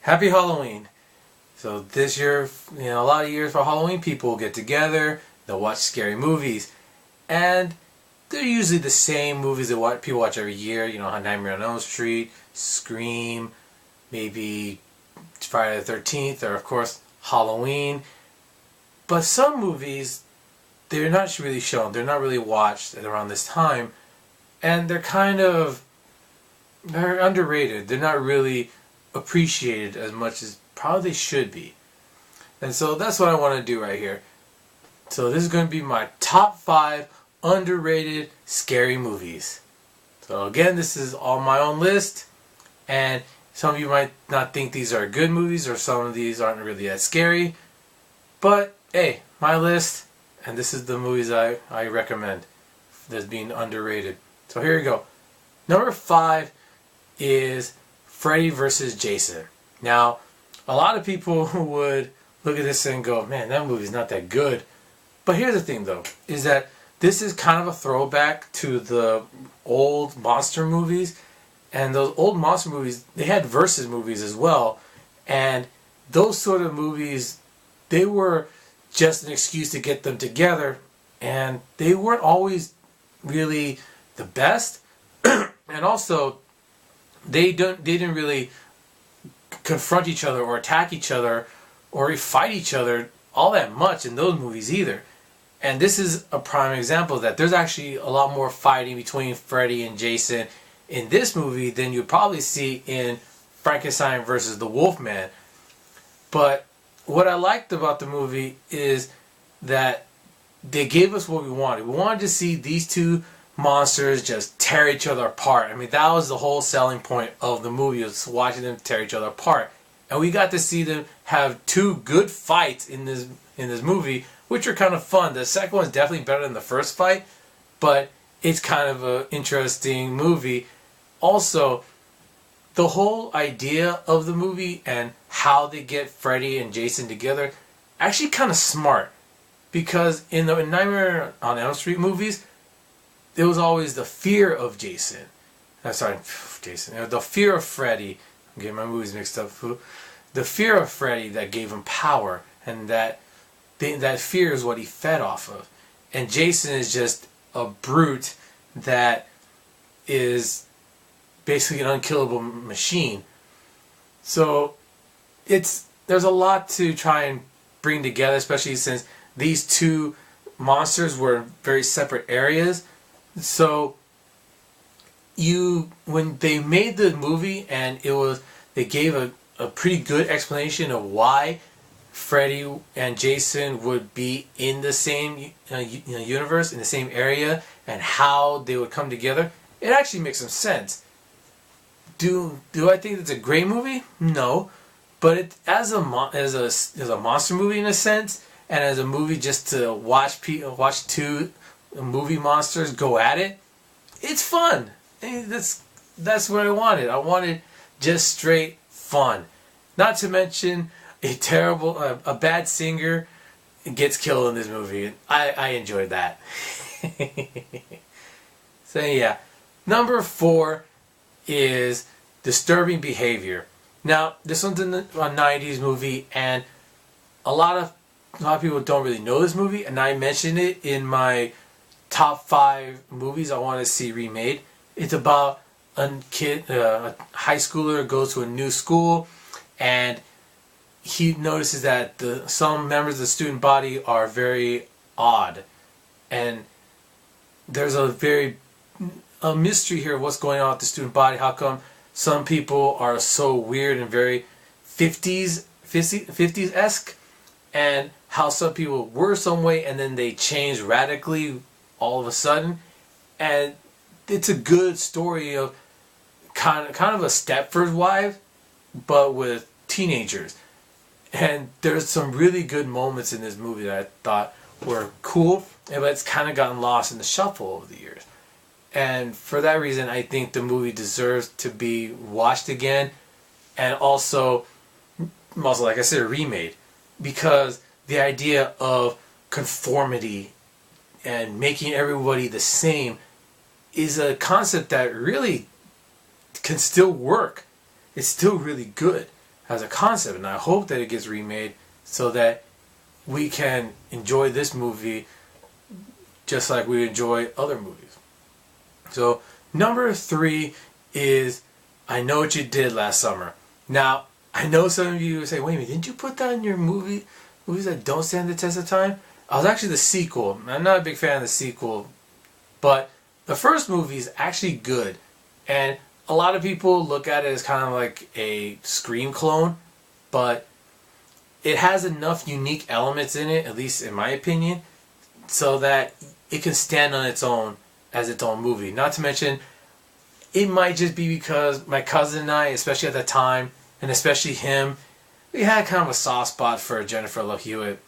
Happy Halloween. So this year, a lot of years for Halloween, people get together, they'll watch scary movies. And they're usually the same movies that people watch every year. Nightmare on Elm Street, Scream, maybe Friday the 13th, or of course, Halloween. But some movies, they're not really shown. They're not really watched around this time. And they're underrated. They're not really appreciated as much as probably they should be. And so that's what I want to do right here. So this is going to be my top 5 underrated scary movies. So again, this is on my own list. And some of you might not think these are good movies, or some of these aren't really that scary. But hey, my list, and this is the movies I recommend that's being underrated. So here we go. Number 5 is Freddy vs. Jason. Now, a lot of people would look at this and go, man, that movie's not that good. But here's the thing, though, is that this is kind of a throwback to the old monster movies. And those old monster movies, they had versus movies as well. And those sort of movies, they were just an excuse to get them together. And they weren't always really the best. And also, they didn't really confront each other or attack each other or fight each other all that much in those movies either. And this is a prime example of that. There's actually a lot more fighting between Freddy and Jason in this movie than you'd probably see in Frankenstein versus the Wolfman. But what I liked about the movie is that they gave us what we wanted. We wanted to see these two monsters just tear each other apart. I mean, that was the whole selling point of the movie, was watching them tear each other apart. And we got to see them have two good fights in this movie, which are kind of fun. The second one is definitely better than the first fight, but it's kind of an interesting movie. Also, the whole idea of the movie and how they get Freddy and Jason together, actually kind of smart. Because in the Nightmare on Elm Street movies, there was always the fear of Jason. The fear of Freddy. I'm getting my movies mixed up. The fear of Freddy that gave him power, and that fear is what he fed off of. And Jason is just a brute that is basically an unkillable machine. So there's a lot to try and bring together, especially since these two monsters were in very separate areas. So when they made the movie, and they gave a pretty good explanation of why Freddy and Jason would be in the same universe, in the same area, and how they would come together, it actually makes some sense. Do I think it's a great movie? No, but as a monster movie in a sense, and as a movie just to watch two movie monsters go at it, it's fun. That's what I wanted. I wanted just straight fun. Not to mention a bad singer gets killed in this movie. I enjoyed that. So yeah, number 4 is Disturbing Behavior. Now, this one's a 90s movie, and a lot of people don't really know this movie, and I mentioned it in my top 5 movies I want to see remade. It's about a high schooler goes to a new school, and he notices that some members of the student body are very odd, and there's a mystery here of what's going on with the student body. How come some people are so weird and very 50s-esque, and how some people were some way and then they changed radically all of a sudden. And it's a good story of kind of a Stepford Wives, but with teenagers. And there's some really good moments in this movie that I thought were cool, but it's kind of gotten lost in the shuffle over the years. And for that reason, I think the movie deserves to be watched again, and also, like I said, remade. Because the idea of conformity and making everybody the same is a concept that really can still work. It's still really good. as a concept, and I hope that it gets remade so that we can enjoy this movie just like we enjoy other movies. So number 3 is I Know What You Did Last Summer. Now, I know some of you say, wait a minute, didn't you put that in your movies that don't stand the test of time? I was actually the sequel. I'm not a big fan of the sequel, but the first movie is actually good. And a lot of people look at it as kind of like a Scream clone, but it has enough unique elements in it, at least in my opinion, so that it can stand on its own as its own movie. Not to mention, it might just be because my cousin and I, especially at the time, and especially him, we had kind of a soft spot for Jennifer Love Hewitt.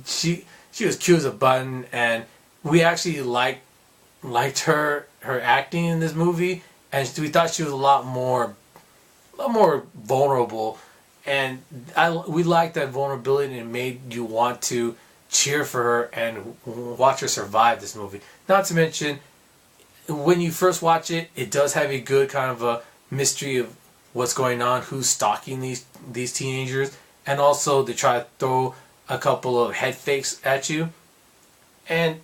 She was cute as a button, and we actually liked her acting in this movie, and we thought she was a lot more vulnerable, and we liked that vulnerability, and it made you want to cheer for her and watch her survive this movie. Not to mention, when you first watch it, it does have a good kind of a mystery of what's going on, who's stalking these teenagers, and also they try to throw a couple of head fakes at you. And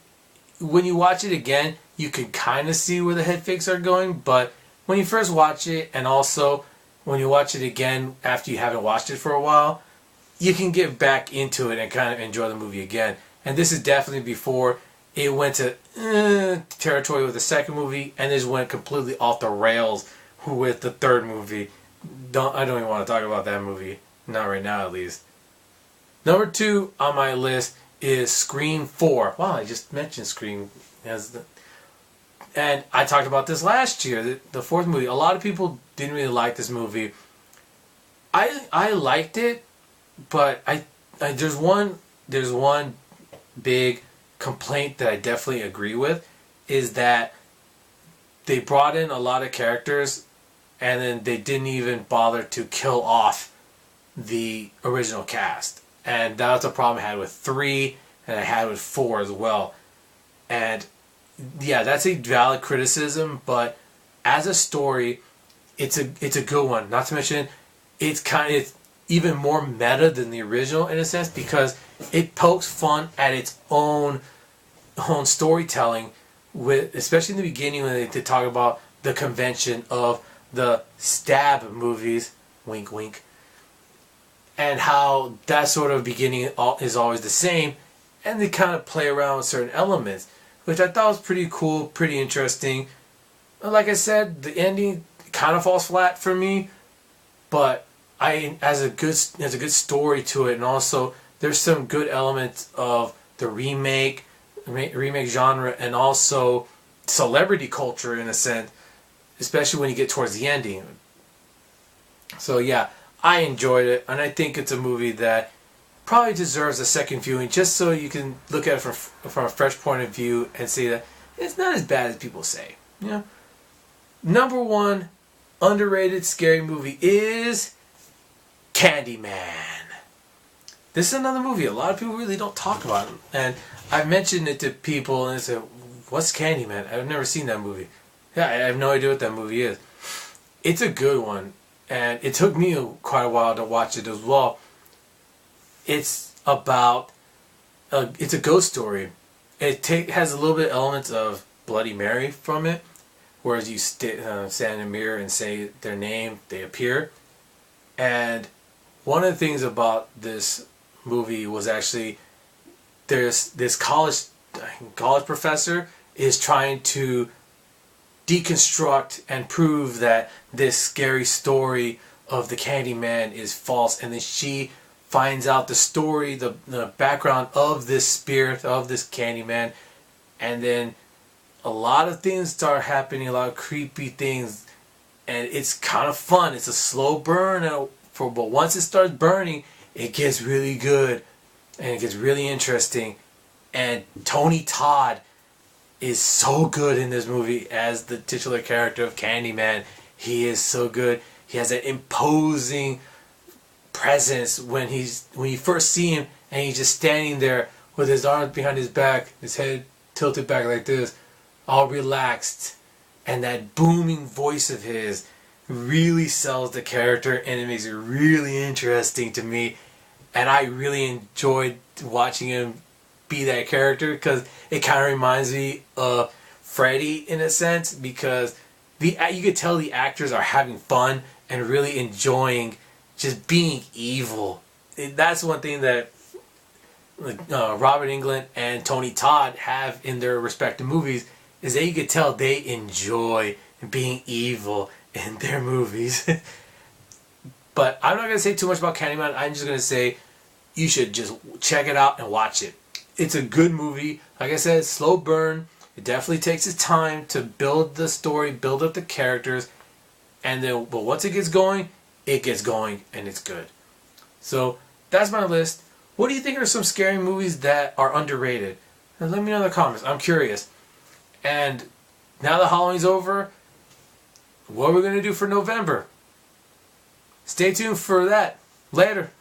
when you watch it again, you can kind of see where the head fakes are going, but when you first watch it, and also when you watch it again after you haven't watched it for a while, you can get back into it and kind of enjoy the movie again. And this is definitely before it went to territory with the second movie, and this went completely off the rails with the third movie. I don't even want to talk about that movie. Not right now, at least. Number 2 on my list is Scream 4. Wow, I just mentioned Scream. And I talked about this last year, the fourth movie. A lot of people didn't really like this movie. I liked it, but there's one big complaint that I definitely agree with, is that they brought in a lot of characters and then they didn't even bother to kill off the original cast. And that was a problem I had with 3, and I had with 4 as well. And yeah, that's a valid criticism, but as a story, it's a good one. Not to mention, it's even more meta than the original in a sense, because it pokes fun at its own storytelling, with especially in the beginning when they talk about the convention of the stab movies, wink wink, and how that sort of beginning is always the same, and they kind of play around with certain elements, which I thought was pretty cool, pretty interesting. Like I said, the ending kind of falls flat for me, but as a good story to it, and also there's some good elements of the remake genre, and also celebrity culture in a sense, especially when you get towards the ending. So yeah, I enjoyed it, and I think it's a movie that probably deserves a second viewing, just so you can look at it from a fresh point of view and see that it's not as bad as people say. Yeah. Number 1 underrated scary movie is Candyman. This is another movie a lot of people really don't talk about, and I've mentioned it to people and they say, what's Candyman? I've never seen that movie. Yeah, I have no idea what that movie is. It's a good one, and it took me quite a while to watch it as well. It's about it's a ghost story. It has a little bit of elements of Bloody Mary from it, whereas you stand in a mirror and say their name, they appear. And one of the things about this movie was actually there's this college professor is trying to deconstruct and prove that this scary story of the Candyman is false, and then she finds out the story, the background of this spirit, of this Candyman, and then a lot of things start happening, a lot of creepy things, and it's kind of fun. It's a slow burn, but once it starts burning, it gets really good, and it gets really interesting. And Tony Todd is so good in this movie as the titular character of Candyman. He is so good. He has an imposing presence when you first see him, and he's just standing there with his arms behind his back, his head tilted back like this, all relaxed, and that booming voice of his really sells the character and it makes it really interesting to me. And I really enjoyed watching him be that character because it kind of reminds me of Freddy in a sense, because you could tell the actors are having fun and really enjoying just being evil. That's one thing that Robert Englund and Tony Todd have in their respective movies, is that you could tell they enjoy being evil in their movies. But I'm not going to say too much about Candyman. I'm just going to say you should just check it out and watch it. It's a good movie. Like I said, slow burn. It definitely takes its time to build the story, build up the characters, and then, but once it gets going and it's good. So that's my list. What do you think are some scary movies that are underrated? And let me know in the comments. I'm curious. And now that Halloween's over, what are we going to do for November? Stay tuned for that. Later.